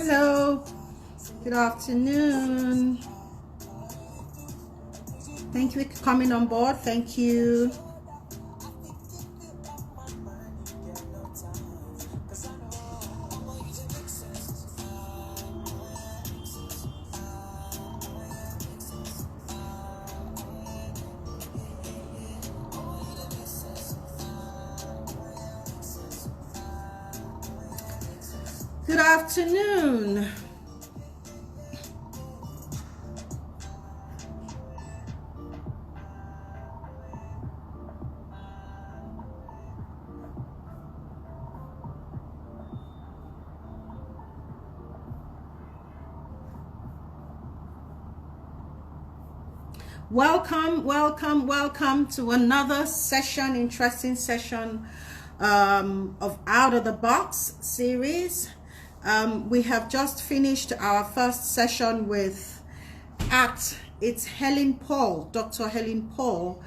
Hello, good afternoon. Thank you for coming on board. Thank you. Good afternoon. Welcome to another session, interesting session of Out of the Box series. We have just finished our first session with it's Helen Paul. Dr. Helen Paul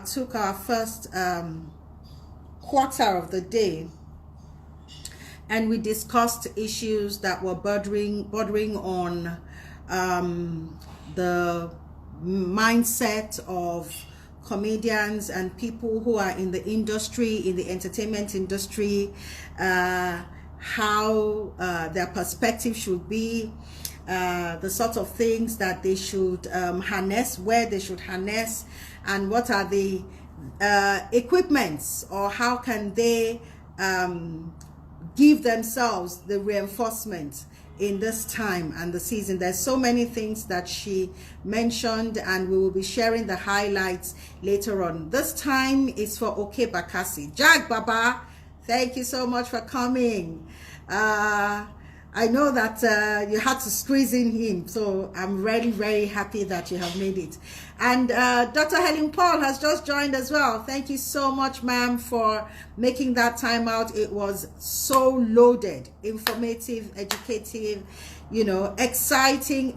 took our first quarter of the day, and we discussed issues that were bordering on the mindset of comedians and people who are in the industry, in the entertainment industry, how their perspective should be, the sort of things that they should harness, where they should harness, and what are the equipments, or how can they give themselves the reinforcement in this time and the season. There's so many things that she mentioned, and we will be sharing the highlights later on. This time is for Okey Bakassi. Jag Baba, thank you so much for coming. I know that you had to squeeze in him, so I'm really very happy that you have made it. And Dr. Helen Paul has just joined as well. Thank you so much, ma'am, for making that time out. It was so loaded, informative, educative, exciting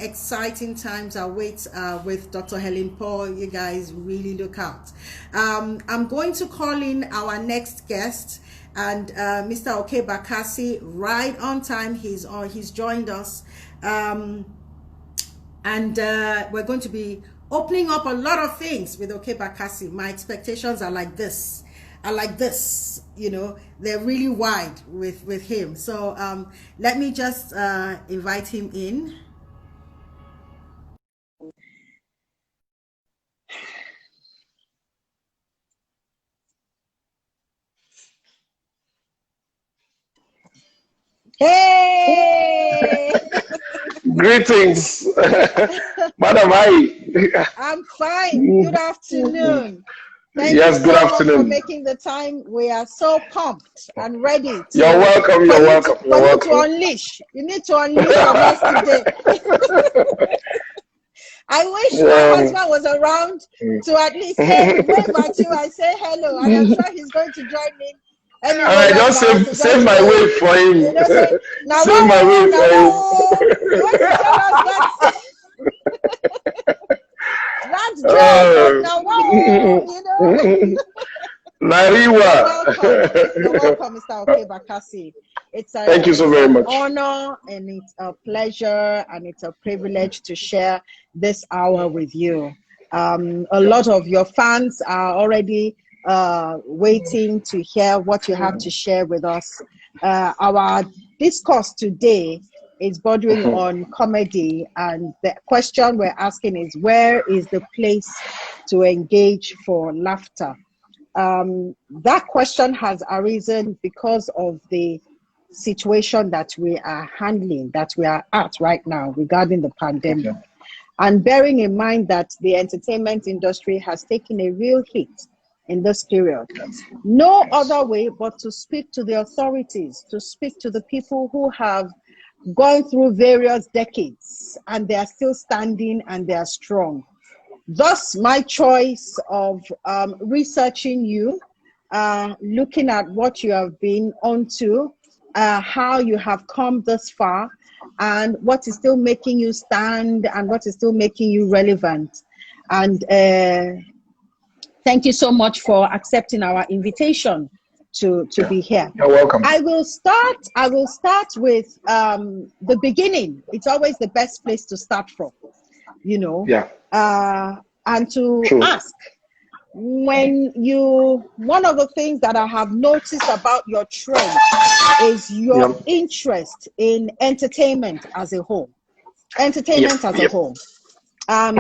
times await with Dr. Helen Paul. You guys really look out. I'm going to call in our next guest, and Mr. Okey Bakassi, right on time. He's joined us, and we're going to be opening up a lot of things with Okey Bakassi. My expectations are like this. They're really wide with him. So let me just invite him in. Hey! Greetings, Madam. Hi. I'm fine. Good afternoon. Thank Yes, you good so afternoon. much for making the time. We are so pumped and ready. You're welcome. You're welcome. You're welcome. To unleash. You need to unleash on us today. I wish my husband was around to at least wave at you and say hello. And I'm sure he's going to join me. All right, just save my wave for him. Save my wave for him. You want to tell us that's joke. You're welcome, Mr. Okey Bakassi. Thank you so very much. Honor, and it's a pleasure, and it's a privilege to share this hour with you. A lot of your fans are already waiting to hear what you have to share with us. Our discourse today is bordering on comedy, and the question we're asking is, where is the place to engage for laughter? That question has arisen because of the situation that we are handling, that we are at right now regarding the pandemic. Okay. And bearing in mind that the entertainment industry has taken a real hit in this period. No other way but to speak to the authorities, to speak to the people who have gone through various decades and they are still standing and they are strong. Thus, my choice of researching you, looking at what you have been onto, how you have come this far, and what is still making you stand and what is still making you relevant. And thank you so much for accepting our invitation to be here. You're welcome. I will start with the beginning. It's always the best place to start from, you know. Yeah. And to True. ask, one of the things that I have noticed about your trend is your interest in entertainment as a whole. Entertainment as a whole.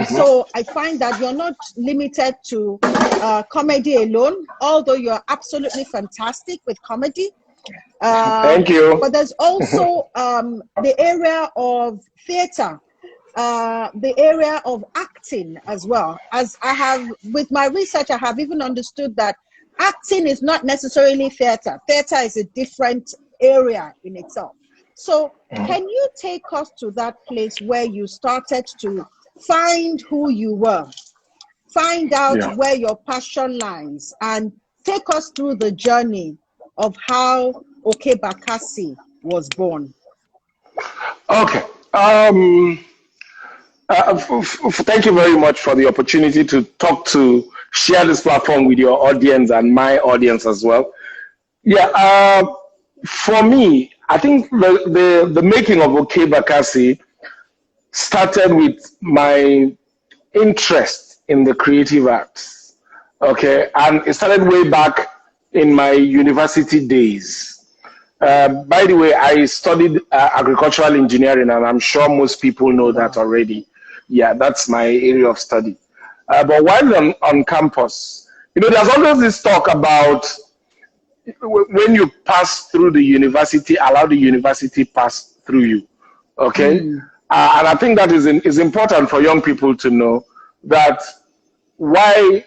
So I find that you're not limited to comedy alone, although you're absolutely fantastic with comedy. Thank you. But there's also the area of theater, the area of acting as well. As I have, with my research, I have even understood that acting is not necessarily theater. Theater is a different area in itself. So can you take us to that place where you started to find who you were, find out where your passion lies, and take us through the journey of how Okey Bakassi was born? Okay. Thank you very much for the opportunity to share this platform with your audience and my audience as well. Yeah. For me, I think the making of Okey Bakassi started with my interest in the creative arts. Okay, and it started way back in my university days. By the way, I studied agricultural engineering, and I'm sure most people know that already. Yeah, that's my area of study. But while on campus, you know, there's always this talk about when you pass through the university, allow the university pass through you. Okay, and I think that is important for young people to know that why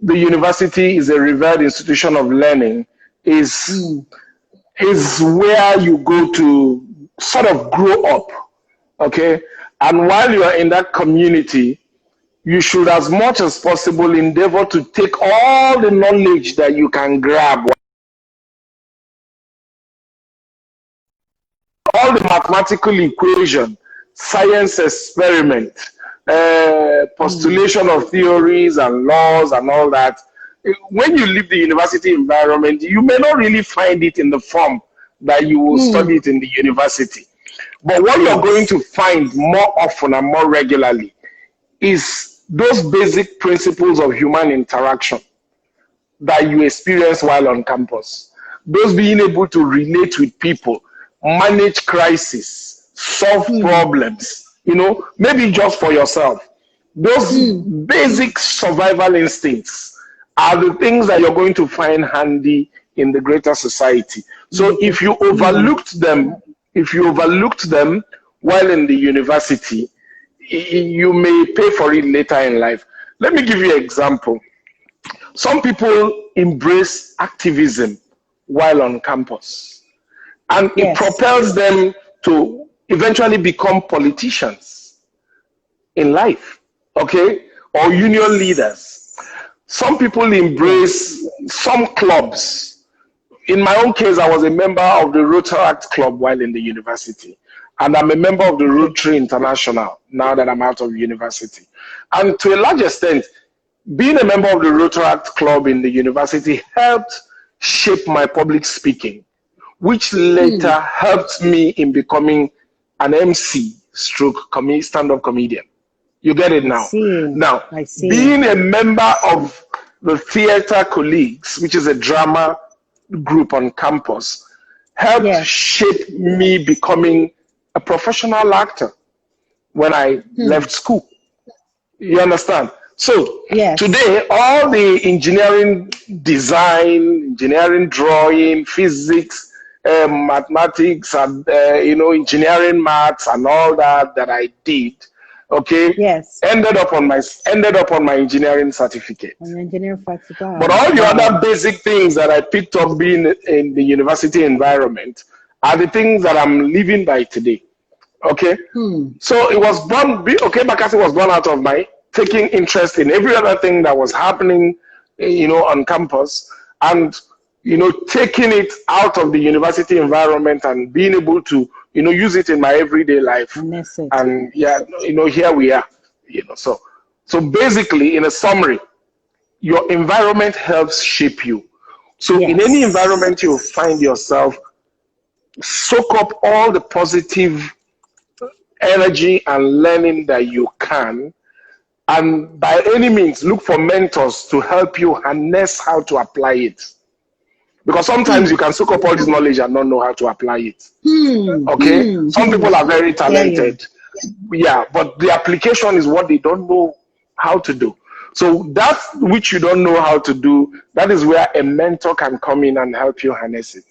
the university is a revered institution of learning is where you go to sort of grow up, okay? And while you are in that community, you should, as much as possible, endeavor to take all the knowledge that you can grab, all the mathematical equation, science experiment, postulation of theories and laws and all that. When you leave the university environment, you may not really find it in the form that you will study it in the university. But what you're going to find more often and more regularly is those basic principles of human interaction that you experience while on campus. Those being able to relate with people, manage crises, solve problems, you know, maybe just for yourself. Those basic survival instincts are the things that you're going to find handy in the greater society. So if you overlooked them, while in the university, you may pay for it later in life. Let me give you an example. Some people embrace activism while on campus, and it propels them to eventually become politicians in life, okay, or union leaders. Some people embrace some clubs. In my own case, I was a member of the Rotaract Club while in the university, and I'm a member of the Rotary International now that I'm out of university. And to a large extent, being a member of the Rotaract Club in the university helped shape my public speaking, which later helped me in becoming an MC stroke stand-up comedian. You get it now. Now, being a member of the Theater Colleagues, which is a drama group on campus, helped shape me becoming a professional actor when I left school. You understand? So today, all the engineering design, engineering drawing, physics, mathematics, and engineering maths and all that I did, ended up on my engineering certificate. But all the other basic things that I picked up being in the university environment are the things that I'm living by today. Okay, so it was born. Okey Bakassi was born out of my taking interest in every other thing that was happening, on campus, and taking it out of the university environment and being able to use it in my everyday life. And here we are. So basically, in a summary, your environment helps shape you. So in any environment you find yourself, soak up all the positive energy and learning that you can, and by any means look for mentors to help you harness how to apply it. Because sometimes you can soak up all this knowledge and not know how to apply it. Okay? Some people are very talented. Yeah, but the application is what they don't know how to do. So that which you don't know how to do, that is where a mentor can come in and help you harness it.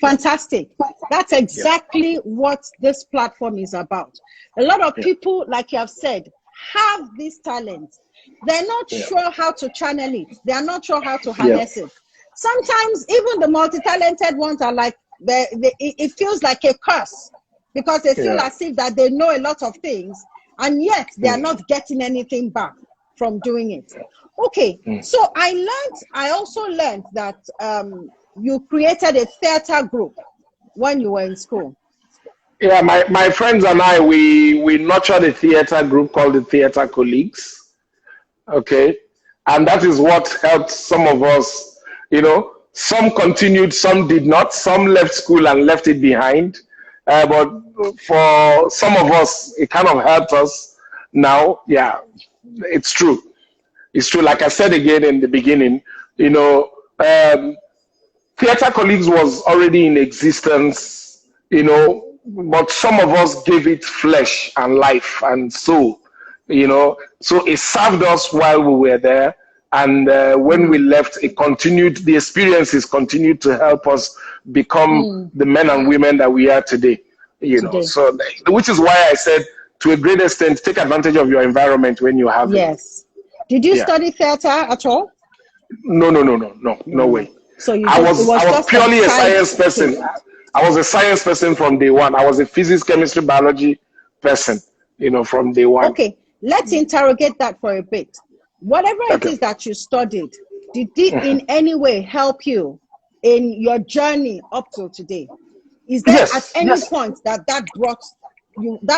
Fantastic. That's exactly what this platform is about. A lot of people, like you have said, have this talent. They're not sure how to channel it. They are not sure how to harness it. Sometimes even the multi-talented ones are like, it feels like a curse, because they feel as if that they know a lot of things, and yet they are not getting anything back from doing it. Okay, so I also learned that you created a theater group when you were in school. Yeah, my friends and I, we nurtured a theater group called the Theater Colleagues. Okay, and that is what helped some of us. You know, some continued, some did not. Some left school and left it behind. But for some of us, it kind of helped us. Now, yeah, it's true. It's true. Like I said again in the beginning, you know, Theater Colleagues was already in existence, you know, but some of us gave it flesh and life and soul, you know. So it served us while we were there. And when we left, the experiences continued to help us become the men and women that we are today, you know. So, which is why I said, to a great extent, take advantage of your environment when you have it. Yes. Did you study theater at all? No way. So I was purely a science person. I was a science person from day one. I was a physics, chemistry, biology person, you know, from day one. Okay, let's interrogate that for a bit. Whatever it is that you studied, did it in any way help you in your journey up till today? Is there at any point that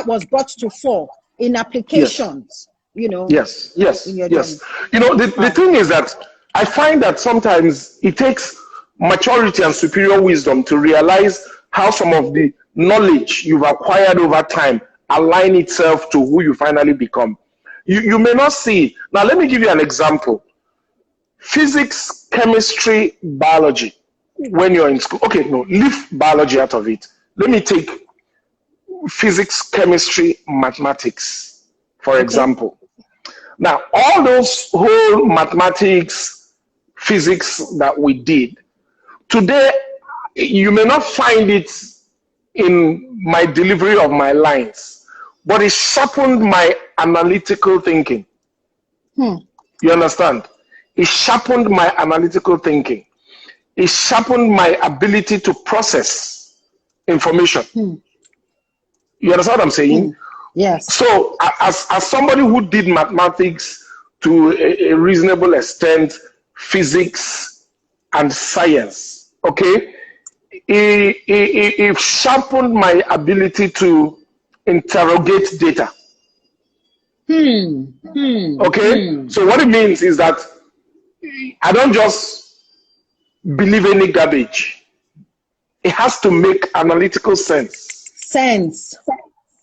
was brought to fore in applications? You know. Yes. You know, the thing is that I find that sometimes it takes maturity and superior wisdom to realize how some of the knowledge you've acquired over time align itself to who you finally become. You may not see. Now, let me give you an example. Physics, chemistry, biology, when you're in school. Okay, no, leave biology out of it. Let me take physics, chemistry, mathematics, for example. Now, all those whole mathematics, physics that we did, today, you may not find it in my delivery of my lines, but it sharpened my analytical thinking. You understand? It sharpened my analytical thinking. It sharpened my ability to process information. You understand what I'm saying? Yes. So as somebody who did mathematics to a reasonable extent, physics and science, okay, it sharpened my ability to interrogate data. Okay, so what it means is that I don't just believe any garbage. It has to make analytical sense.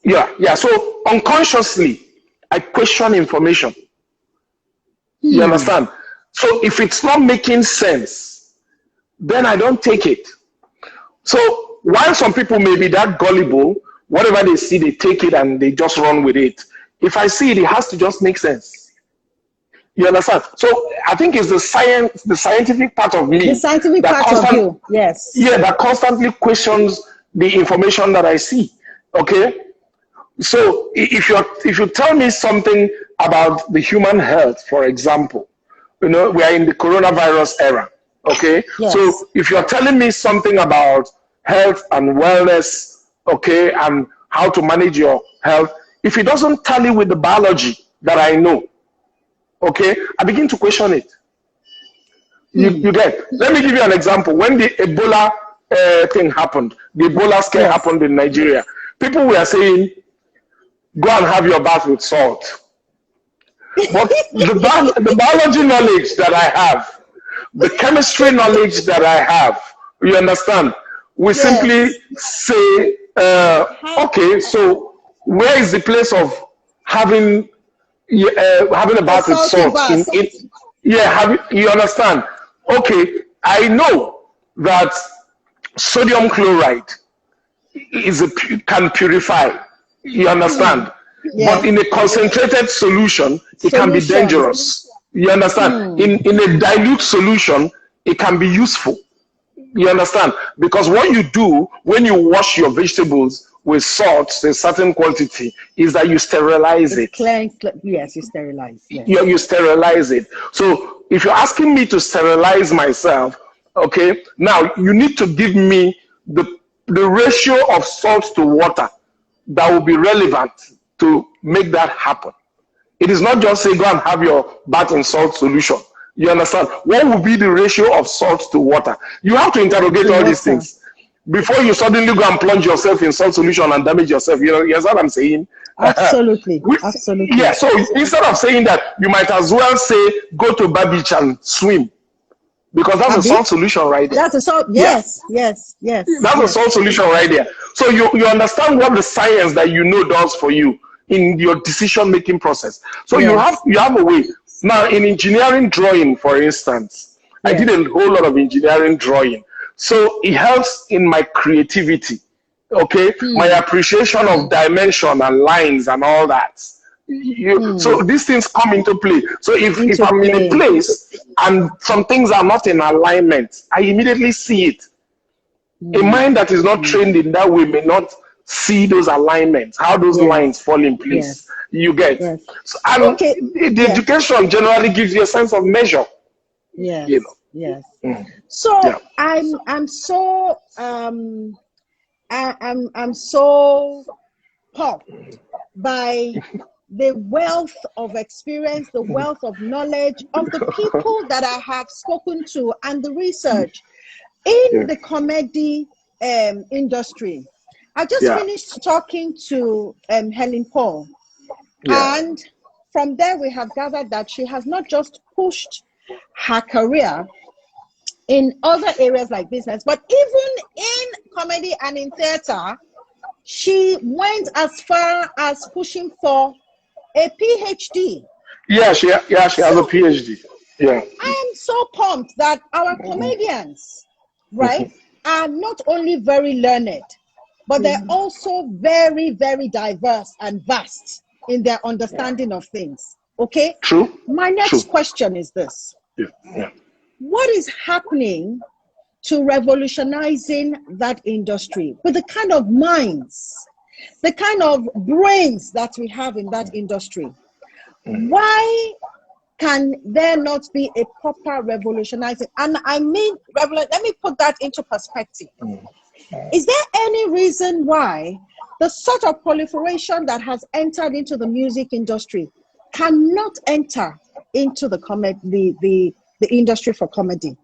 Yeah. So unconsciously, I question information. You understand? So if it's not making sense, then I don't take it. So while some people may be that gullible, whatever they see, they take it and they just run with it. If I see it, it has to just make sense. You understand? So I think it's the scientific part of me. The scientific part of you, yes. Yeah, that constantly questions the information that I see. Okay? So if you tell me something about the human health, for example, you know, we are in the coronavirus era. Okay? Yes. So if you're telling me something about health and wellness, okay, and how to manage your health, if it doesn't tally with the biology that I know, okay, I begin to question it. You get? Let me give you an example. When the Ebola thing happened, the Ebola scare happened in Nigeria, people were saying, go and have your bath with salt. But the biology knowledge that I have, the chemistry knowledge that I have, you understand, we simply say, okay, so where is the place of having a bath with salt? You understand? Okay, I know that sodium chloride can purify. You understand? But in a concentrated solution, it can be dangerous. You understand? In a dilute solution, it can be useful. You understand? Because what you do when you wash your vegetables with salt, a certain quantity, is that you sterilize it. Yes, you sterilize. Yes. You sterilize it. So if you're asking me to sterilize myself, okay, now you need to give me the ratio of salt to water that will be relevant to make that happen. It is not just say go and have your bath in salt solution. You understand? What will be the ratio of salt to water? You have to interrogate all these things before you suddenly go and plunge yourself in salt solution and damage yourself. You know, that's what I'm saying? Absolutely. Absolutely. Yeah, so instead of saying that, you might as well say go to Bar Beach and swim. Because that's a salt solution right there. That's a salt, yes. That's a salt solution right there. So you understand what the science that you know does for you in your decision-making process. So you have a way. Now, in engineering drawing, for instance, I did a whole lot of engineering drawing. So it helps in my creativity, okay? My appreciation of dimension and lines and all that. So these things come into play. So if I'm in a place and some things are not in alignment, I immediately see it. A mind that is not trained in that way may not see those alignments, how those lines fall in place. You get. So, and the education generally gives you a sense of measure. You know. So I'm so pumped by the wealth of experience, the wealth of knowledge of the people that I have spoken to, and the research in the comedy industry. I just finished talking to Helen Paul, and from there we have gathered that she has not just pushed her career in other areas like business, but even in comedy and in theater, she went as far as pushing for a PhD. She has a PhD. I am so pumped that our comedians, are not only very learned, but they're also very, very diverse and vast in their understanding of things. Okay? True. My next question is this. What is happening to revolutionizing that industry with the kind of minds, the kind of brains that we have in that industry? Why can there not be a proper revolutionizing? And I mean, let me put that into perspective. Is there any reason why the sort of proliferation that has entered into the music industry cannot enter into the industry for comedy? Do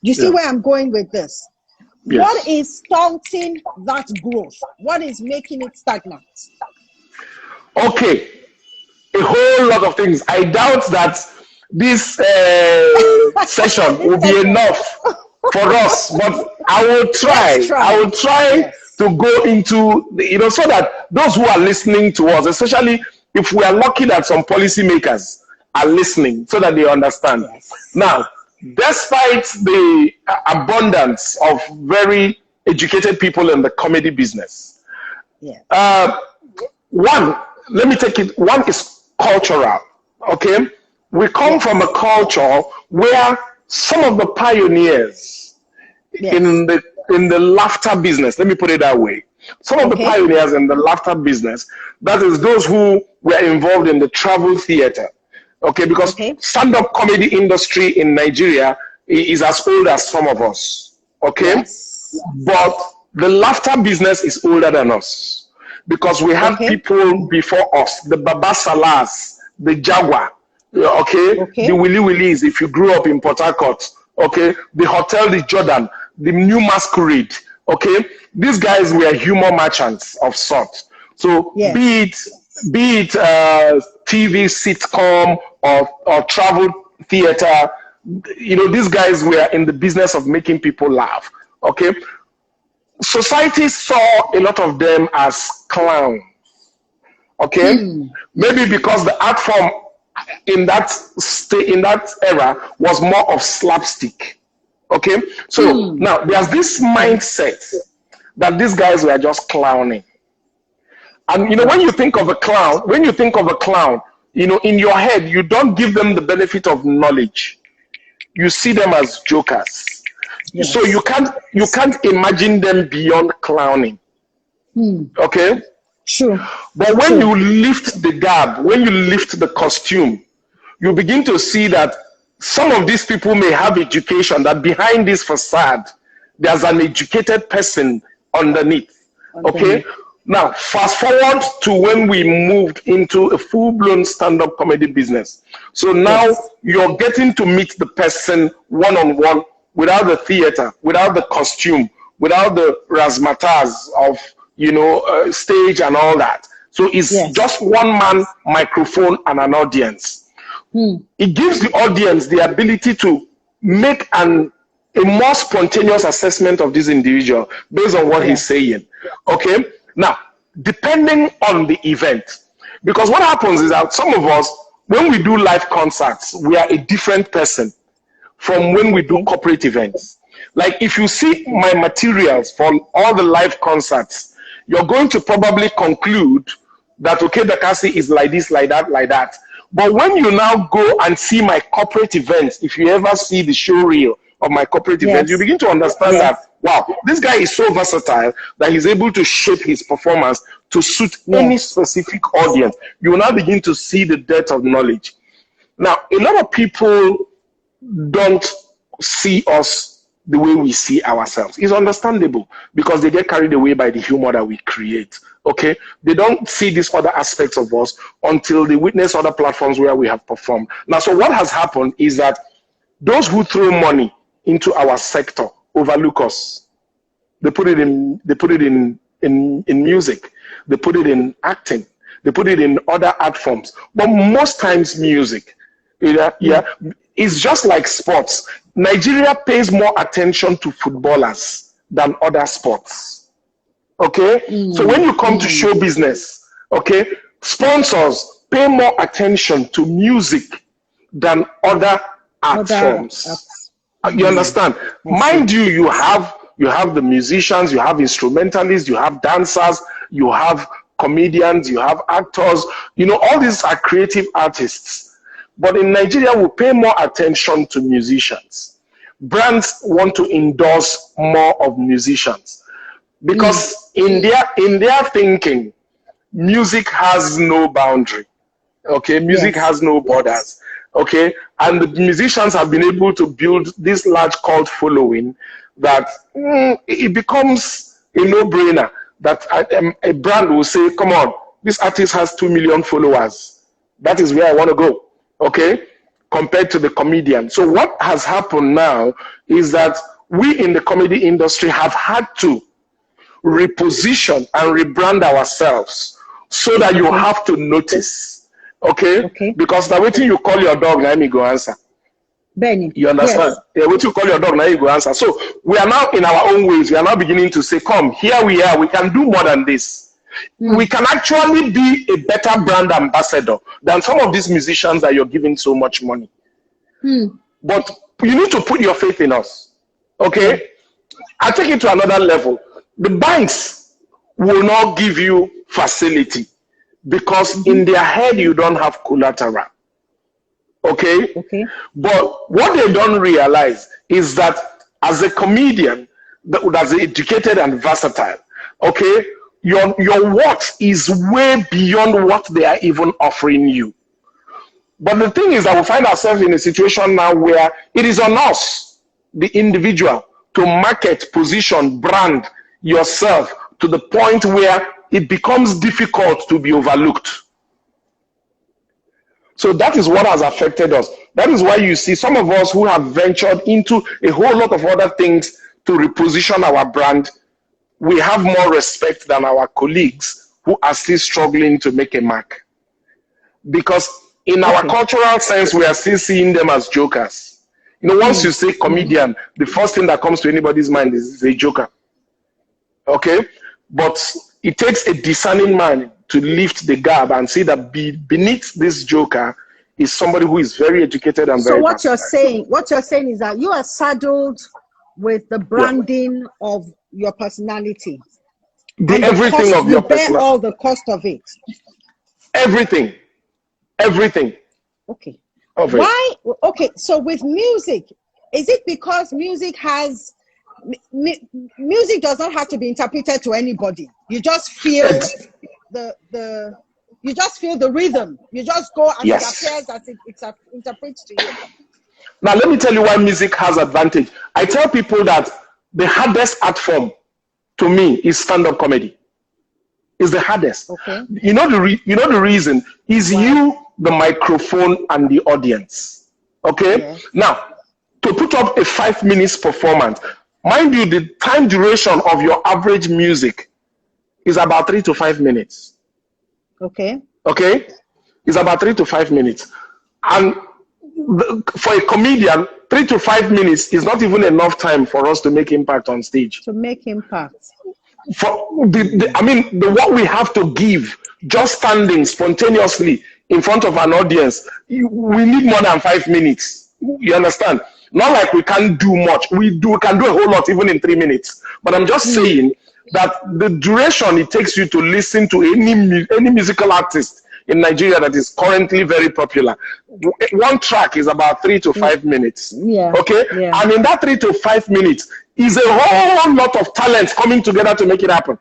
you see where I'm going with this? What is stunting that growth? What is making it stagnant? Okay, a whole lot of things. I doubt that this session will be enough for us, but I will try. I will try to go into, so that those who are listening to us, especially if we are lucky that some policymakers are listening, so that they understand. Now, despite the abundance of very educated people in the comedy business, one is cultural, okay? We come from a culture where some of the pioneers in the laughter business, let me put it that way, some of the pioneers in the laughter business, that is those who were involved in the travel theater, okay? Because stand-up comedy industry in Nigeria is as old as some of us, okay? But the laughter business is older than us, because we have people before us, the Baba Salahs, the Jaguar, the Willy Willies, if you grew up in Port Harcourt, the Hotel the Jordan, the New Masquerade, these guys were humor merchants of sorts. So be it TV sitcom or travel theater, You know, these guys were in the business of making people laugh. Okay, society saw a lot of them as clowns. Okay, maybe because the art form in that era was more of slapstick. Okay, so now there's this mindset that these guys were just clowning. And you know, when you think of a clown, you know, in your head, you don't give them the benefit of knowledge. You see them as jokers. Yes. So you can't imagine them beyond clowning. Okay? Sure. But when you lift the garb, when you lift the costume, you begin to see that some of these people may have education, that behind this facade, there's an educated person underneath. Okay? Now, fast forward to when we moved into a full-blown stand-up comedy business. So now you're getting to meet the person one-on-one without the theater, without the costume, without the razzmatazz of, you know, stage and all that. So it's just one man, microphone, and an audience. It gives the audience the ability to make a more spontaneous assessment of this individual based on what he's saying. Okay? Now, depending on the event, because what happens is that some of us, when we do live concerts, we are a different person from when we do corporate events. Like if you see my materials for all the live concerts, you're going to probably conclude that Okey Bakassi is like this, like that, like that. But when you now go and see my corporate events, if you ever see the show reel of my corporate events, you begin to understand that, wow, this guy is so versatile that he's able to shape his performance to suit any specific audience. You will now begin to see the depth of knowledge. Now, a lot of people don't see us the way we see ourselves. It's understandable because they get carried away by the humor that we create. Okay, they don't see these other aspects of us until they witness other platforms where we have performed. Now, so what has happened is that those who throw money into our sector overlook us. They put it in music, they put it in acting, they put it in other art forms. But most times music, it's just like sports. Nigeria pays more attention to footballers than other sports. Okay? So when you come to show business, okay, sponsors pay more attention to music than other art forms. You understand? Mind you, you have the musicians, you have instrumentalists, you have dancers, you have comedians, you have actors. You know, all these are creative artists. But in Nigeria, we pay more attention to musicians. Brands want to endorse more of musicians because in their thinking, music has no boundary. Okay, music has no borders. Okay, and the musicians have been able to build this large cult following that it becomes a no-brainer that a brand will say, come on, this artist has 2 million followers. That is where I want to go. Okay, compared to the comedian. So what has happened now is that we in the comedy industry have had to reposition and rebrand ourselves so that you have to notice. Okay? Because now waiting you call your dog, now me go answer. Benny. You understand? Yeah, what you call your dog, now you go answer. So we are now in our own ways. We are now beginning to say, come, here we are. We can do more than this. We can actually be a better brand ambassador than some of these musicians that you're giving so much money. But you need to put your faith in us. Okay? I take it to another level. The banks will not give you facility because in their head you don't have collateral. Okay? But what they don't realize is that as a comedian that's educated and versatile, okay, your worth is way beyond what they are even offering you. But the thing is that we find ourselves in a situation now where it is on us, the individual, to market, position, brand yourself to the point where it becomes difficult to be overlooked. So that is what has affected us. That is why you see some of us who have ventured into a whole lot of other things to reposition our brand. We have more respect than our colleagues who are still struggling to make a mark. Because in our cultural sense, we are still seeing them as jokers. You know, once you say comedian, the first thing that comes to anybody's mind is a joker. Okay? But it takes a discerning man to lift the gap and see that beneath this joker is somebody who is very educated and very what you're saying is that you are saddled with the branding of your personality. Everything of your personality. You bear all the cost of it. Everything. Okay. Why? Okay, so with music, is it because music has music does not have to be interpreted to anybody? You just feel you just feel the rhythm. You just go and it appears as it interprets to you. Now let me tell you why music has advantage. I tell people that the hardest art form to me is stand-up comedy. Is the hardest. Okay. You know the reason is you, the microphone, and the audience. Okay. Yes. Now, to put up a 5 minutes performance, mind you, the time duration of your average music is about 3 to 5 minutes. Okay. Okay, it's about 3 to 5 minutes, and for a comedian, 3 to 5 minutes is not even enough time for us to make impact on stage. To make impact. For what we have to give, just standing spontaneously in front of an audience, we need more than 5 minutes. You understand? Not like we can't do much. We can do a whole lot even in 3 minutes. But I'm just saying that the duration it takes you to listen to any musical artist in Nigeria that is currently very popular, one track is about 3 to 5 minutes. Yeah. Okay. Yeah. And in that 3 to 5 minutes is a whole lot of talent coming together to make it happen.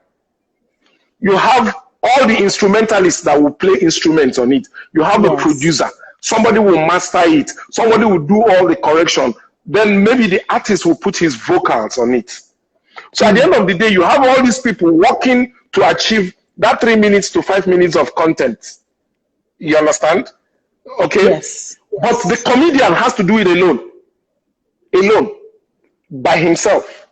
You have all the instrumentalists that will play instruments on it. You have the producer. Somebody will master it. Somebody will do all the correction. Then maybe the artist will put his vocals on it. So at the end of the day, you have all these people working to achieve that 3 minutes to 5 minutes of content. You understand? Okay. Yes. But the comedian has to do it alone, by himself,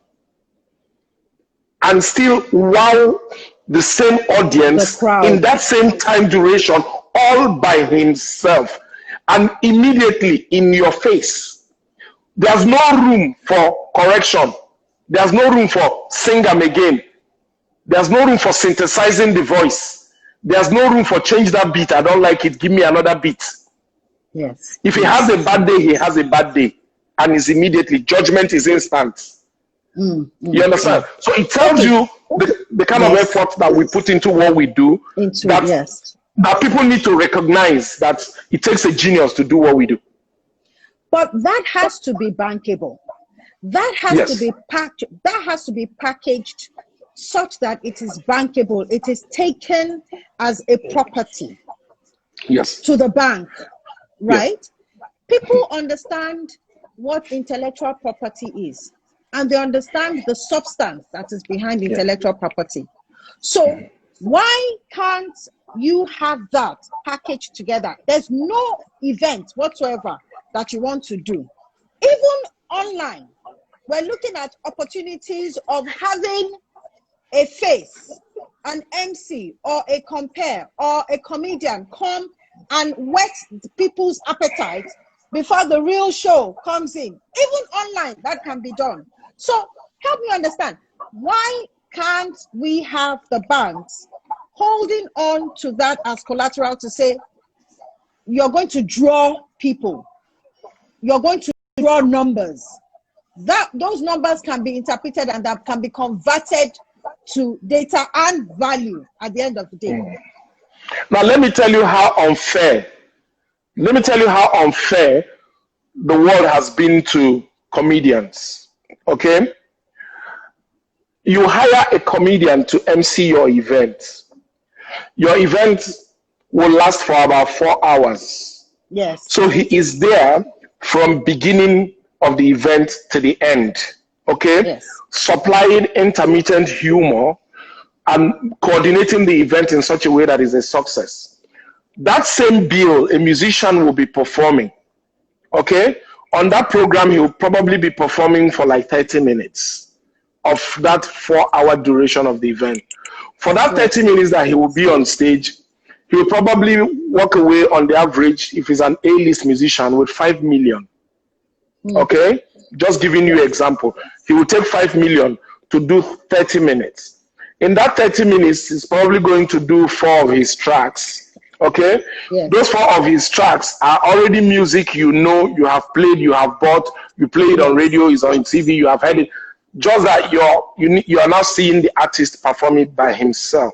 and still wow the same audience in that same time duration, all by himself, and immediately in your face. There's no room for correction. There's no room for sing them again. There's no room for synthesizing the voice. There's no room for change that beat. I don't like it. Give me another beat. Yes. If he has a bad day, he has a bad day. And it's immediately, judgment is instant. You understand? So it tells you the kind of effort that we put into what we do. That people need to recognize that it takes a genius to do what we do. But that has to be bankable. That has to be packaged such that it is bankable. It is taken as a property to the bank, right? People understand what intellectual property is, and they understand the substance that is behind intellectual property. So why can't you have that packaged together? There's no event whatsoever that you want to do. Even online, we're looking at opportunities of having a face, an MC, or a compare, or a comedian come and whet people's appetite before the real show comes in. Even online, that can be done. So help me understand, why can't we have the banks holding on to that as collateral to say, you're going to draw people, you're going to draw numbers, that those numbers can be interpreted and that can be converted to data and value at the end of the day. Now let me tell you how unfair the world has been to comedians. Okay, you hire a comedian to MC your event. Your event will last for about 4 hours. Yes. So he is there from beginning of the event to the end. Okay? Yes. Supplying intermittent humor and coordinating the event in such a way that is a success. That same bill, a musician will be performing. Okay? On that program, he will probably be performing for like 30 minutes of that 4-hour duration of the event. For that 30 minutes that he will be on stage, he will probably walk away on the average, if he's an A-list musician, with 5 million. Okay, just giving you an example. He will take 5 million to do 30 minutes. In that 30 minutes, he's probably going to do 4 of his tracks. Okay, those 4 of his tracks are already music you know, you have played, you have bought, you play it on radio, it's on TV, you have heard it. Just that you are now seeing the artist perform it by himself.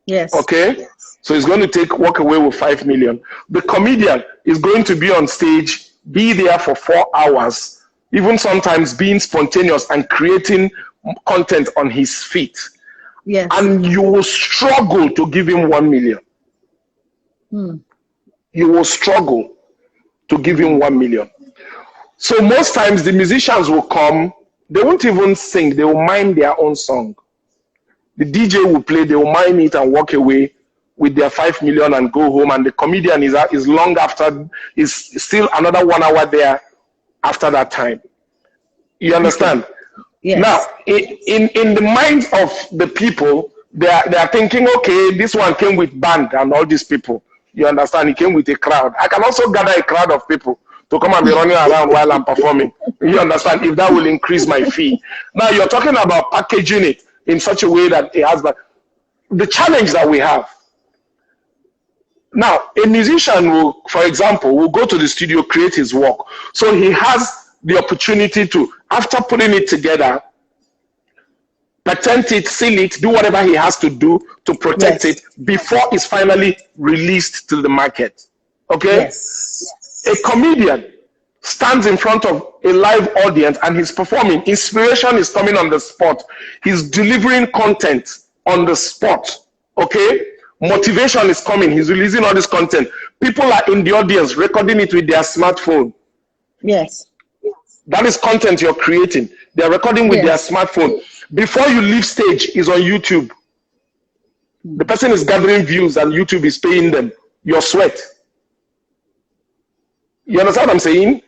Yes. Okay, so he's going to walk away with 5 million. The comedian is going to be on stage, be there for 4 hours, even sometimes being spontaneous and creating content on his feet. Yes. And you will struggle to give him 1 million. You will struggle to give him 1 million. So most times the musicians will come, they won't even sing, they will mime their own song. The DJ will play, they will mime it and walk away with their 5 million and go home, and the comedian is long after, is still another 1 hour there after that time. You understand? Yes. Now, in the minds of the people, they are thinking, okay, this one came with band and all these people. You understand? He came with a crowd. I can also gather a crowd of people to come and be running around while I'm performing. You understand? If that will increase my fee. Now, you're talking about packaging it in such a way that it has the challenge that we have. Now, a musician will, for example, will go to the studio, create his work. So he has the opportunity to, after putting it together, patent it, seal it, do whatever he has to do to protect it before it's finally released to the market. Okay? Yes. A comedian stands in front of a live audience and he's performing. Inspiration is coming on the spot. He's delivering content on the spot. Okay? Motivation is coming. He's releasing all this content. People are in the audience recording it with their smartphone. Yes. That is content you're creating. They're recording with their smartphone. Before you leave stage, is on YouTube. The person is gathering views and YouTube is paying them your sweat. You understand what I'm saying?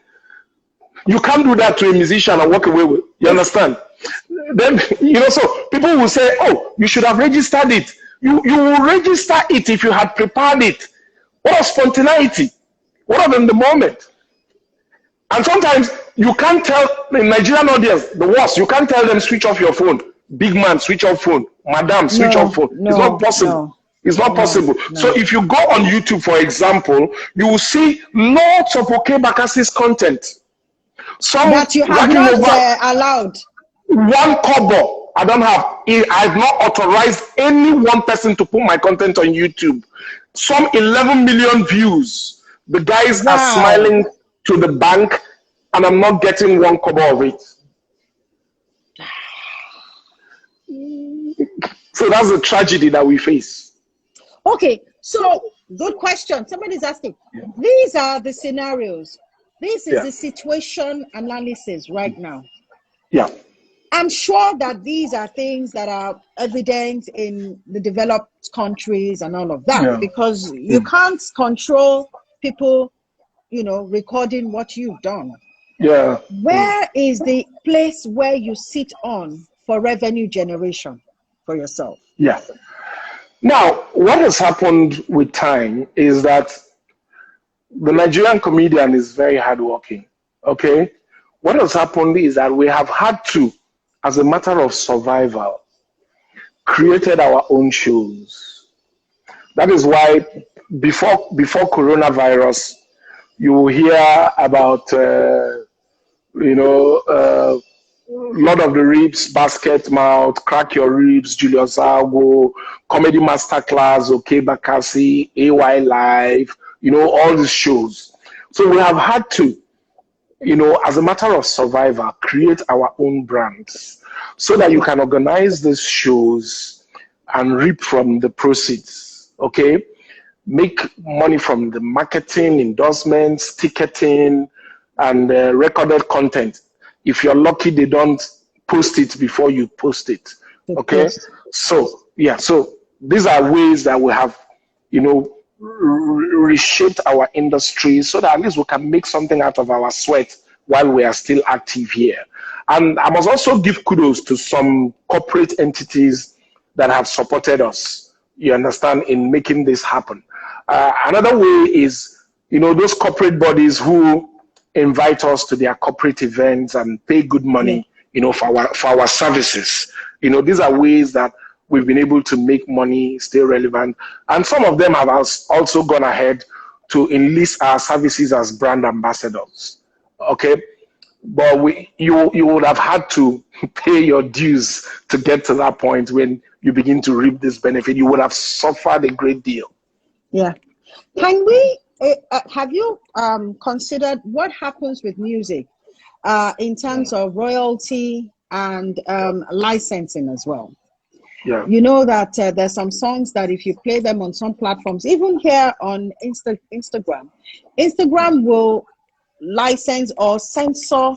You can't do that to a musician and walk away with. You understand? Then, so people will say, oh, you should have registered it. You will register it if you had prepared it. What of spontaneity? What of in the moment? And sometimes you can't tell the Nigerian audience, the worst, you can't tell them switch off your phone. Big man, switch off phone. Madam, switch off phone. It's not possible. It's not possible. So if you go on YouTube, for example, you will see lots of Okey Bakassi's content. Some that you have not allowed. 1 kobo. I don't have. I've not authorized any one person to put my content on YouTube. Some 11 million views. The guys are smiling to the bank, and I'm not getting 1 kobo of it. So that's the tragedy that we face. Okay, so good question. Somebody's asking. These are the scenarios. This is the situation analysis right now. Yeah. I'm sure that these are things that are evident in the developed countries and all of that, because you can't control people, recording what you've done. Yeah. Where is the place where you sit on for revenue generation for yourself? Yeah. Now, what has happened with time is that the Nigerian comedian is very hardworking. Okay? What has happened is that we have had to, as a matter of survival, created our own shows. That is why before coronavirus, you will hear about, Lord of the Ribs, Basket Mouth, Crack Your Ribs, Julius Algo, Comedy Masterclass, Okey Bakassi, AY Live, all these shows. So we have had to, as a matter of survival, create our own brands so that you can organize these shows and reap from the proceeds, okay? Make money from the marketing, endorsements, ticketing, and recorded content. If you're lucky, they don't post it before you post it, okay? So these are ways that we have, reshaped our industry so that at least we can make something out of our sweat while we are still active here. And I must also give kudos to some corporate entities that have supported us, you understand, in making this happen. Another way is, those corporate bodies who invite us to their corporate events and pay good money, for our services. These are ways that we've been able to make money, stay relevant. And some of them have also gone ahead to enlist our services as brand ambassadors. Okay? But you would have had to pay your dues to get to that point when you begin to reap this benefit. You would have suffered a great deal. Yeah. Can we, have you considered what happens with music in terms of royalty and licensing as well? Yeah. You know that there's some songs that if you play them on some platforms, even here on Instagram will license or censor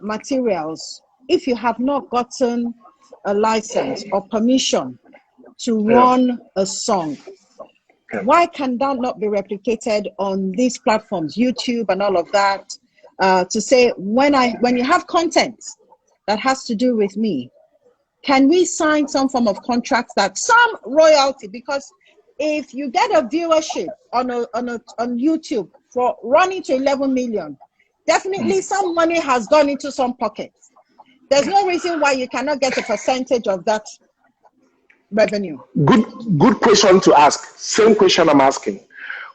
materials if you have not gotten a license or permission to run a song. Why can that not be replicated on these platforms, YouTube and all of that, to say when you have content that has to do with me, can we sign some form of contract that some royalty? Because if you get a viewership on YouTube for running to 11 million, definitely some money has gone into some pockets. There's no reason why you cannot get a percentage of that revenue. Good question to ask. Same question I'm asking.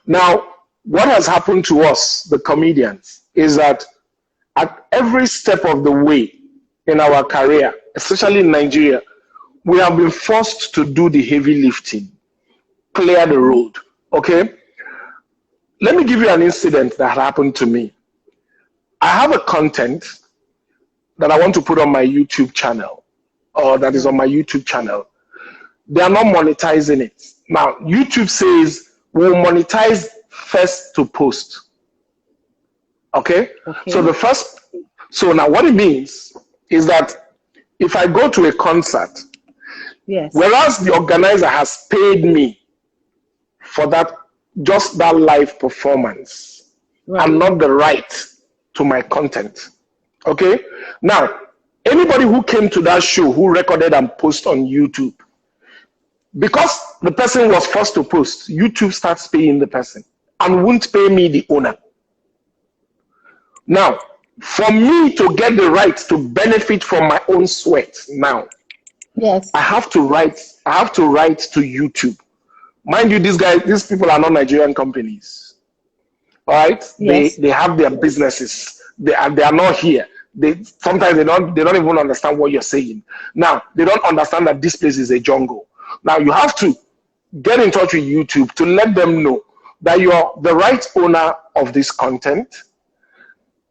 Now, what has happened to us, the comedians, is that at every step of the way in our career, especially in Nigeria, we have been forced to do the heavy lifting, clear the road. Okay? Let me give you an incident that happened to me. I have a content that I want to put on my YouTube channel, or that is on my YouTube channel. They are not monetizing it. Now, YouTube says we'll monetize first to post. Okay? So now what it means is that if I go to a concert, whereas the organizer has paid me for that, just that live performance, I'm not the right to my content. Okay? Now, anybody who came to that show who recorded and post on YouTube, because the person was forced to post, YouTube starts paying the person and won't pay me, the owner. Now, for me to get the right to benefit from my own sweat now, I have to write to YouTube. Mind you, these people are not Nigerian companies. All right? They have their businesses. They are not here. Sometimes they don't even understand what you're saying. Now, they don't understand that this place is a jungle. Now, you have to get in touch with YouTube to let them know that you're the right owner of this content,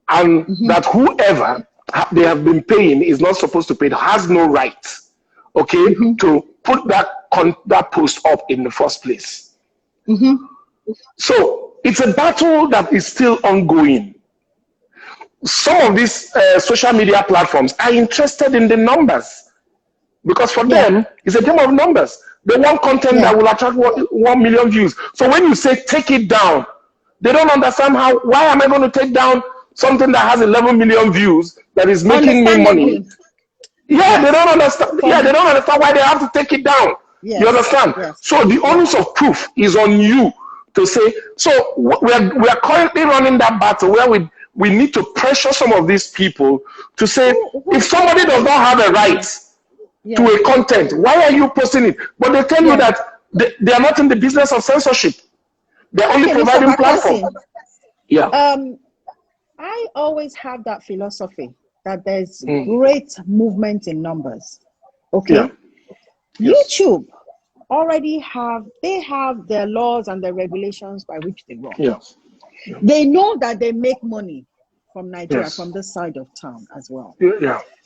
and that whoever they have been paying is not supposed to pay, has no right, okay, to put that post up in the first place. So it's a battle that is still ongoing. Some of these social media platforms are interested in the numbers, because for them, it's a game of numbers. They want content that will attract 1 million views. So when you say take it down, they don't understand why am I going to take down something that has 11 million views that is making me money? Yeah, they don't understand. Yeah, they don't understand why they have to take it down. You understand? So the onus of proof is on you to say. So we are currently running that battle where we need to pressure some of these people to say, if somebody does not have a right to a content, why are you posting it? But they tell you that they are not in the business of censorship. They're only providing platform. I always have that philosophy that there's great movement in numbers. Okay? YouTube already have their laws and their regulations by which they run. They know that they make money from Nigeria, from this side of town as well.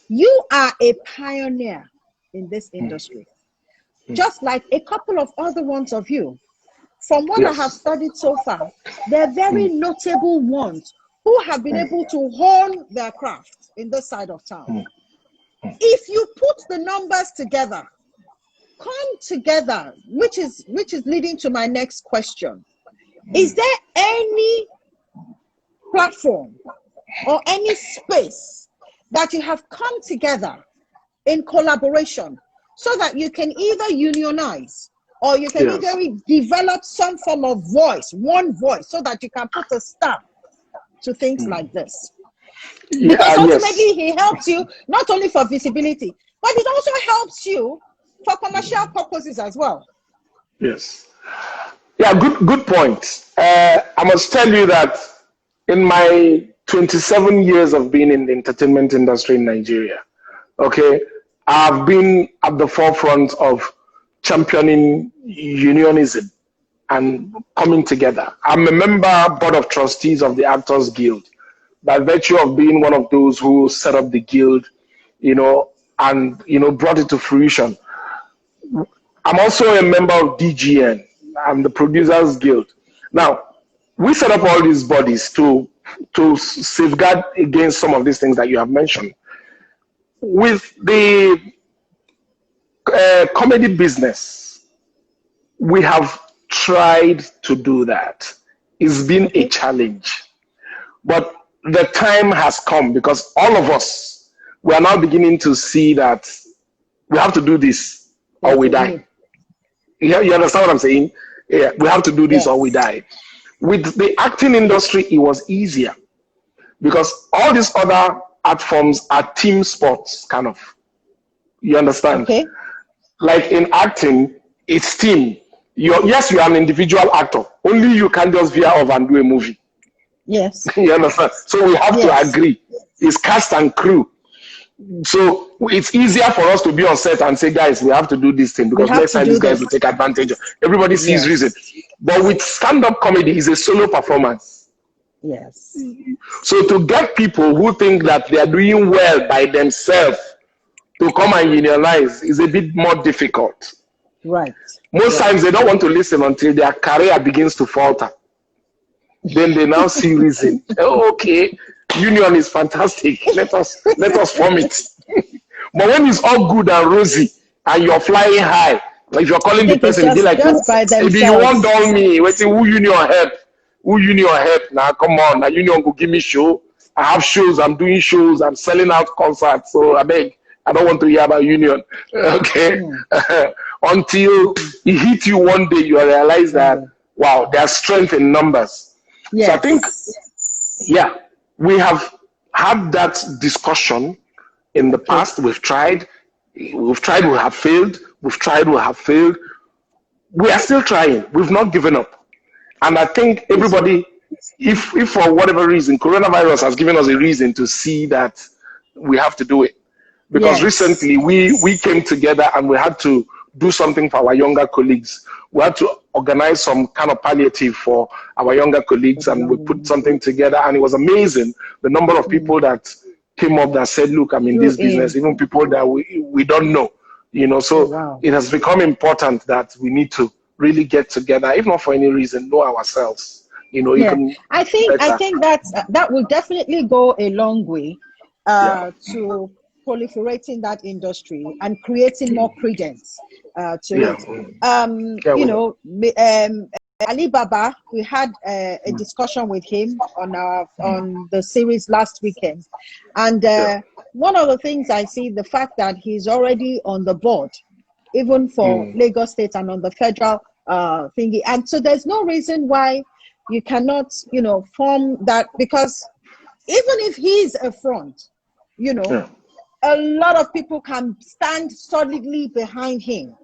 You are a pioneer in this industry, just like a couple of other ones of you. From what I have studied so far, they're very notable ones who have been able to hone their craft in this side of town. If you put the numbers together, come together, which is leading to my next question. Is there any platform or any space that you have come together in collaboration so that you can either unionize or you can either develop some form of voice, one voice, so that you can put a stamp to things like this. Yeah, Because ultimately, yes. he helps you not only for visibility, but it also helps you for commercial purposes as well. Yes. Yeah, good point. I must tell you that in my 27 years of being in the entertainment industry in Nigeria, okay, I've been at the forefront of championing unionism and coming together. I'm a member board of trustees of the Actors Guild by virtue of being one of those who set up the guild, and brought it to fruition. I'm also a member of DGN. I'm the Producers Guild. Now, we set up all these bodies to safeguard against some of these things that you have mentioned. With the comedy business, we have tried to do that. It's been a challenge. But the time has come because all of us, we are now beginning to see that we have to do this or we die. You understand what I'm saying? Yeah, we have to do this or we die. With the acting industry, it was easier because all these other art forms are team sports, kind of. You understand? Okay. Like in acting, it's team. Yes, you are an individual actor. Only you can just veer off and do a movie. Yes. You understand? So we have to agree. It's cast and crew. So it's easier for us to be on set and say, guys, we have to do this thing because next time these guys will take advantage. Everybody sees reason. But with stand-up comedy, it's a solo performance. Yes. So to get people who think that they are doing well by themselves to come and unionize is a bit more difficult. Right. Most times they don't want to listen until their career begins to falter. Then they now see reason. Oh, okay, union is fantastic. Let us form it. But when it's all good and rosy and you're flying high, if you're calling the person, it'll be like, if you want dull me, waiting, who union help? Who union help? Now come on, now union go give me show. I have shows, I'm doing shows, I'm selling out concerts. So I beg, I don't want to hear about union. Okay. Until it hit you one day, you realize that wow, there's strength in numbers. Yes. So I think, we have had that discussion in the past. We've tried, we have failed. We've tried, we have failed. We are still trying. We've not given up. And I think everybody, if for whatever reason, coronavirus has given us a reason to see that we have to do it. Because recently we came together and we had to do something for our younger colleagues. We had to organize some kind of palliative for our younger colleagues, and we put something together, and it was amazing the number of people that came up that said, look, I'm in this business, even people that we don't know, so it has become important that we need to really get together, if not for any reason, know ourselves, even I think that will definitely go a long way to proliferating that industry and creating more credence to it. Alibaba, we had a discussion with him on the series last weekend, and one of the things I see, the fact that he's already on the board, even for Lagos State and on the federal thingy, and so there's no reason why you cannot, form that, because even if he's a front, a lot of people can stand solidly behind him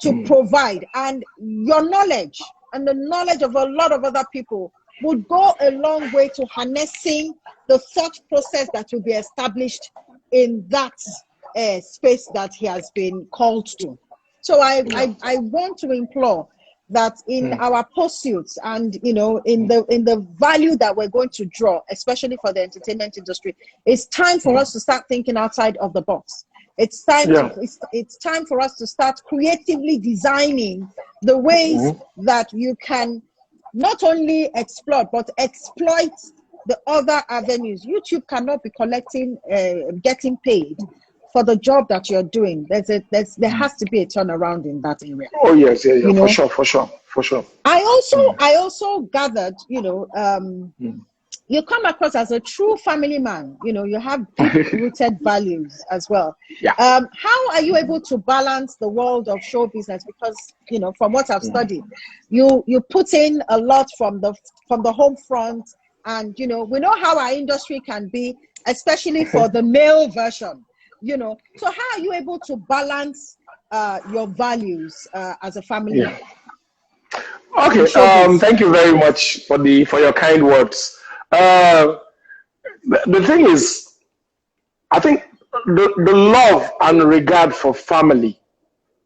to provide, and your knowledge and the knowledge of a lot of other people would go a long way to harnessing the thought process that will be established in that space that he has been called to. So I want to implore that in our pursuits and in the value that we're going to draw, especially for the entertainment industry, it's time for us to start thinking outside of the box. It's time it's time for us to start creatively designing the ways that you can not only explore but exploit the other avenues. YouTube cannot be collecting getting paid for the job that you're doing. There has to be a turnaround in that area. Oh yes, for sure. I also gathered, you come across as a true family man. You have deep-rooted values as well. How are you able to balance the world of show business? Because from what I've studied, you put in a lot from the home front, And, you know, we know how our industry can be, especially for the male version, you know. So how are you able to balance your values as a family? Yeah. Okay, thank you very much for your kind words. The thing is, I think the love and regard for family,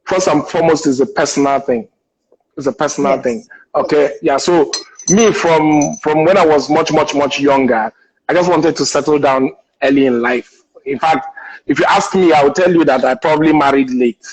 first and foremost, is a personal thing. It's a personal thing. Okay, yeah. So me, from when I was much younger, I just wanted to settle down early in life. In fact, if you ask me, I will tell you that I probably married late.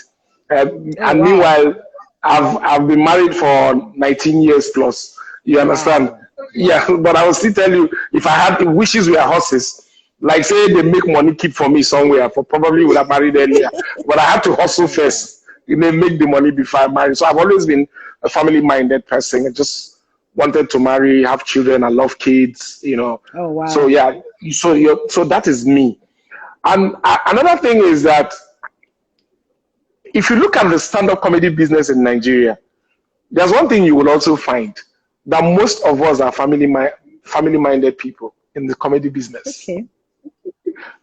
And meanwhile, I've been married for 19 years plus. You understand? Wow. Yeah, but I will still tell you, if I had wishes were horses, like say they make money keep for me somewhere, I probably would have married earlier. But I had to hustle first. You know, make the money before I marry. So I've always been a family-minded person. I just wanted to marry, have children. I love kids. You know. Oh wow. So yeah. So that is me. And another thing is that if you look at the stand-up comedy business in Nigeria, there's one thing you will also find, that most of us are family-minded people in the comedy business.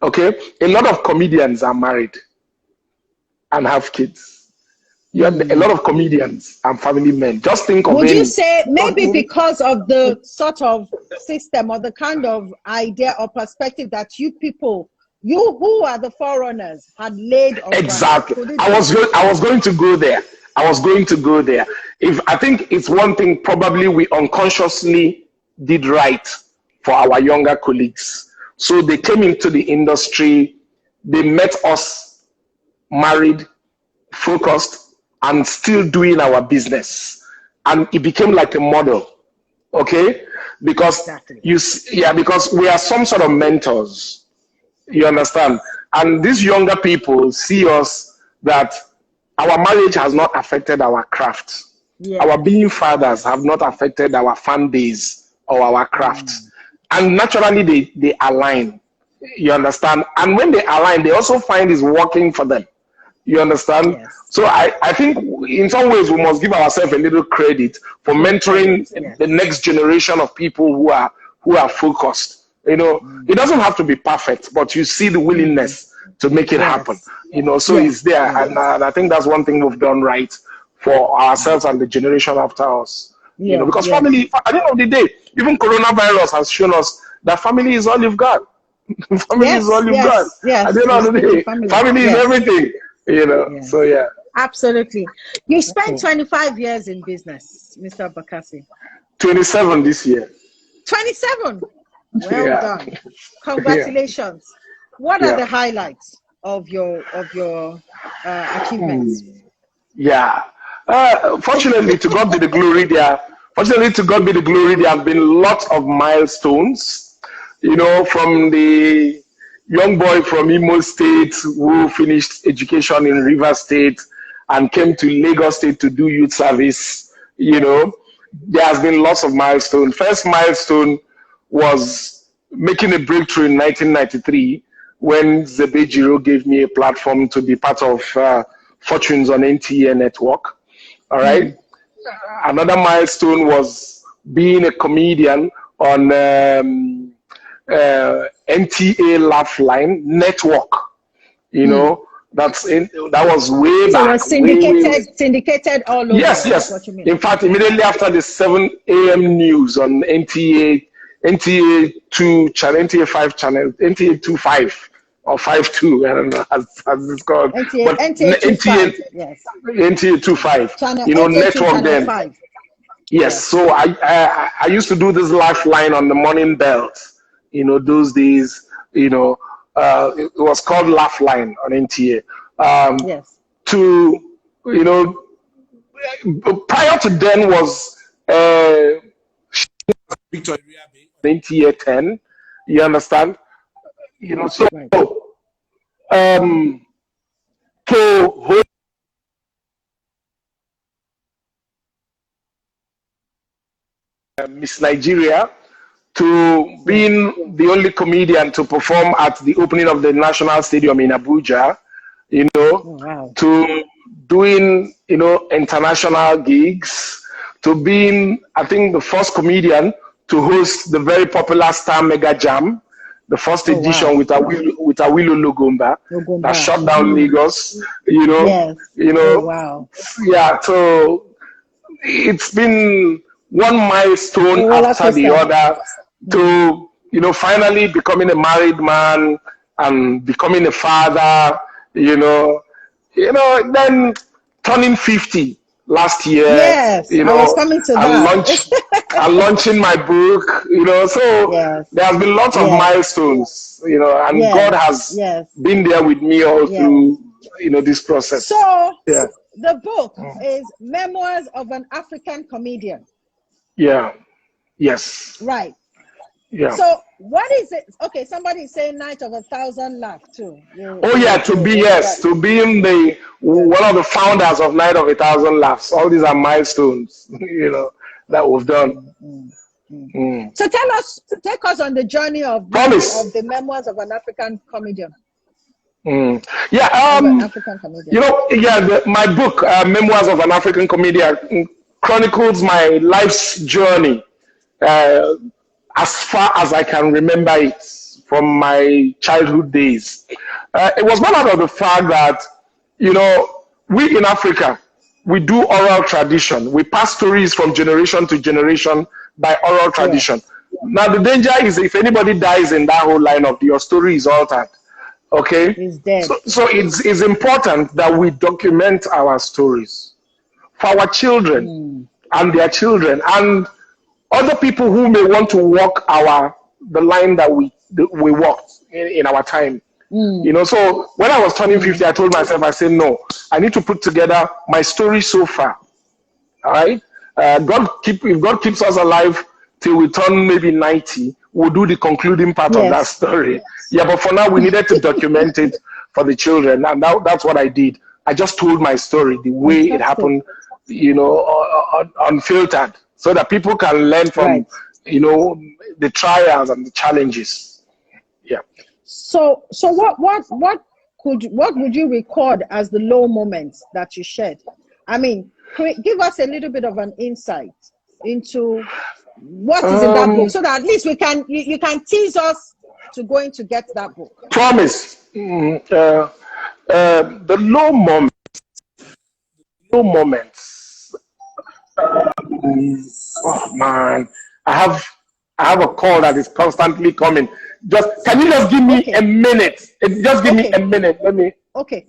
Okay. A lot of comedians are married and have kids. You have a lot of comedians and family men. Just think of Would you say maybe because of the sort of system or the kind of idea or perspective that you people, you who are the forerunners, had laid on exactly. I was going to go there. If I think it's one thing probably we unconsciously did right for our younger colleagues. So they came into the industry, they met us married, focused, and still doing our business. And it became like a model. Okay? Because because we are some sort of mentors. You understand? And these younger people see us that our marriage has not affected our craft. Our being fathers have not affected our fan base or our craft. And naturally they align. You understand? And when they align, they also find it's working for them. You understand? So I think in some ways we must give ourselves a little credit for mentoring the next generation of people who are focused. You know, it doesn't have to be perfect, but you see the willingness to make it happen. You know, so it's there. And I think that's one thing we've done right for ourselves and the generation after us. You know, because family, at the end of the day, even coronavirus has shown us that family is all you've got. Family is all you've got. At the end of the day, family is everything. You know, so yeah. Absolutely. You spent 25 years in business, Mr. Bakassi. 27 this year. 27? Well done. Congratulations. What are the highlights of your achievements? Fortunately, to God be the glory there. Fortunately, to God be the glory, there have been lots of milestones. You know, from the young boy from Imo State who finished education in Rivers State and came to Lagos State to do youth service. You know, there has been lots of milestones. First milestone was making a breakthrough in 1993 when Zebejiro gave me a platform to be part of Fortunes on NTA network. All right. Another milestone was being a comedian on NTA Laugh Line network. You know, that was way back. So it was syndicated all over. Yes. What you mean. In fact, immediately after the 7 a.m. news on NTA 2 channel, NTA 5 channel, NTA 25 or 52, I don't know as it's called. NTA 25, yes. NTA 25. Channel, you know, NTA network then. 5. Yes, so I used to do this lifeline on the morning bells. You know, those days, you know, it was called Laugh Line on NTA. To, you know, prior to then was Victoria Bay, NTA 10. You understand? You know, so to Miss Nigeria, to being the only comedian to perform at the opening of the National Stadium in Abuja, you know, to doing, you know, international gigs, to being, I think, the first comedian to host the very popular Star Mega Jam, the first edition with Awilu Lugumba that shut down Lagos. Yeah. So it's been one milestone after the other to finally becoming a married man and becoming a father. Then turning 50 last year. Yes, I was coming to that. And launching my book. So there has been lots of milestones. And God has been there with me all through this process. So the book is Memoirs of an African Comedian. Yeah. Yes. Right. Yeah. So what is it? Okay, somebody saying Night of 1,000 Laughs too. To be in one of the founders of Night of 1,000 Laughs. All these are milestones, that we've done. So take us on the journey of the Memoirs of an African Comedian. African comedian. My book, Memoirs of an African Comedian, chronicles my life's journey. As far as I can remember it from my childhood days. It was born out of the fact that, we in Africa, we do oral tradition. We pass stories from generation to generation by oral tradition. Now, the danger is if anybody dies in that whole lineup, your story is altered. Okay? He's dead. So it's important that we document our stories for our children and their children and other people who may want to walk the line that we walked in our time. So when I was turning 50, I told myself, I said, no, I need to put together my story so far. All right? If God keeps us alive till we turn maybe 90, we'll do the concluding part of that story. Yeah, but for now, we needed to document it for the children. And that's what I did. I just told my story the way it happened, unfiltered, so that people can learn from, the trials and the challenges. Yeah. So what would you record as the low moments that you shared? I mean, give us a little bit of an insight into what is in that book, so that at least you can tease us to going to get that book. Promise. The low moments. Oh man, I have a call that is constantly coming. Can you just give me a minute? Just give me a minute. Let me. Okay.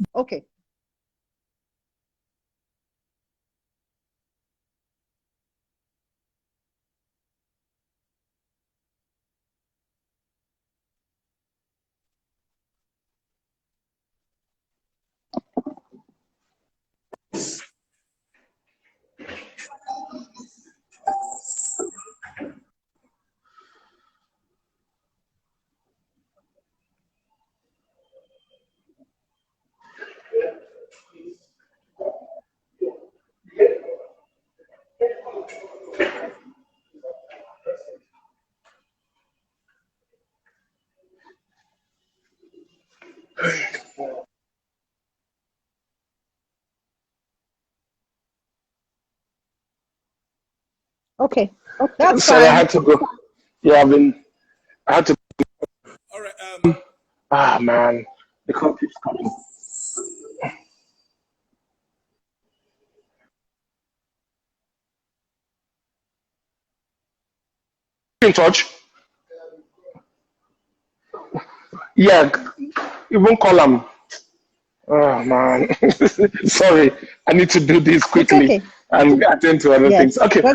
Okay, that's Sorry, fine. I had to go. Yeah, I had to. All right. Man, the call keeps coming. In touch. Yeah, you won't call him. Oh man, sorry. I need to do this quickly and attend to other things. Okay. So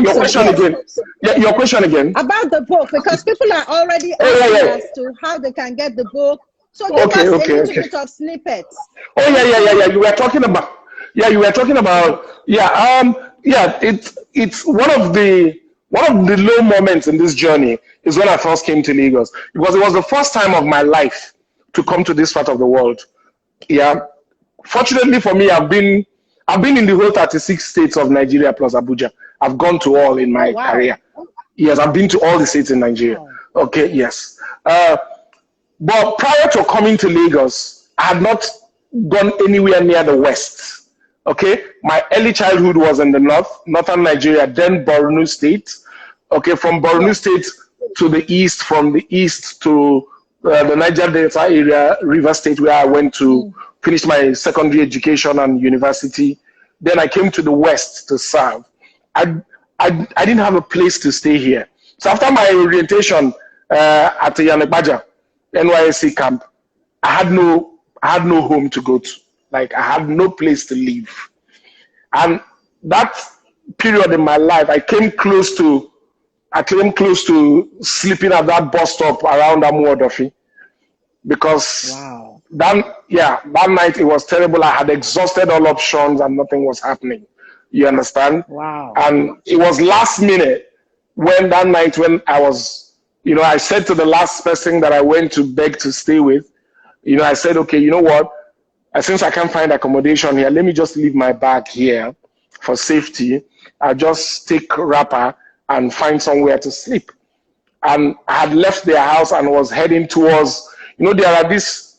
your question again. Yeah, your question again about the book, because people are already asking as to how they can get the book. So give us a little bit of snippets. Oh yeah. You were talking about. It's one of the low moments in this journey is when I first came to Lagos, because it was the first time of my life to come to this part of the world. Yeah. Fortunately for me, I've been in the whole 36 states of Nigeria plus Abuja. I've gone to all in my career. Yes, I've been to all the states in Nigeria. Okay, yes. But prior to coming to Lagos, I had not gone anywhere near the West. Okay, my early childhood was in the northern Nigeria, then Borno State. Okay, from Borno State to the east, from the east to the Niger Delta area, River State, where I went to finish my secondary education and university. Then I came to the west to serve. I didn't have a place to stay here. So after my orientation at the Yanekbaja NYSC camp, I had no home to go to. Like, I had no place to live. And that period in my life, I came close to sleeping at that bus stop around Amuodofi, because that night it was terrible. I had exhausted all options and nothing was happening. You understand? Wow. And it was last minute when that night when I was, I said to the last person that I went to beg to stay with, I said, okay, you know what? Since I can't find accommodation here, let me just leave my bag here for safety. I'll just take wrapper and find somewhere to sleep. And I had left their house and was heading towards, there are these,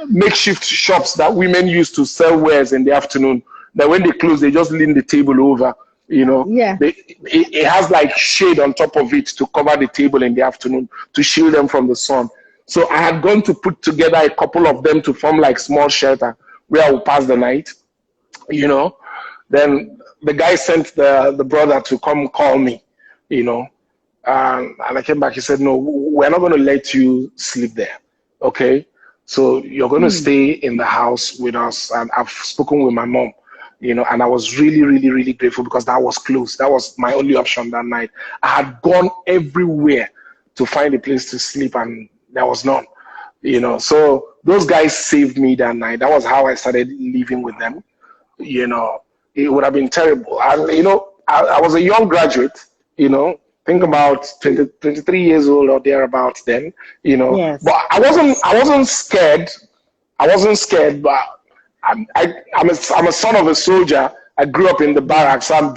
makeshift shops that women use to sell wares in the afternoon, that when they close, they just lean the table over, Yeah. It has like shade on top of it to cover the table in the afternoon to shield them from the sun. So I had gone to put together a couple of them to form like small shelter where I would pass the night, Then the guy sent the brother to come call me, and I came back. He said, no, we're not going to let you sleep there. Okay. So you're going to stay in the house with us. And I've spoken with my mom, and I was really, really, really grateful because that was close. That was my only option that night. I had gone everywhere to find a place to sleep and there was none, So those guys saved me that night. That was how I started living with them, It would have been terrible. And, I was a young graduate, think about 23 years old or thereabouts then, Yes. But I wasn't scared. But I'm a son of a soldier. I grew up in the barracks. I'm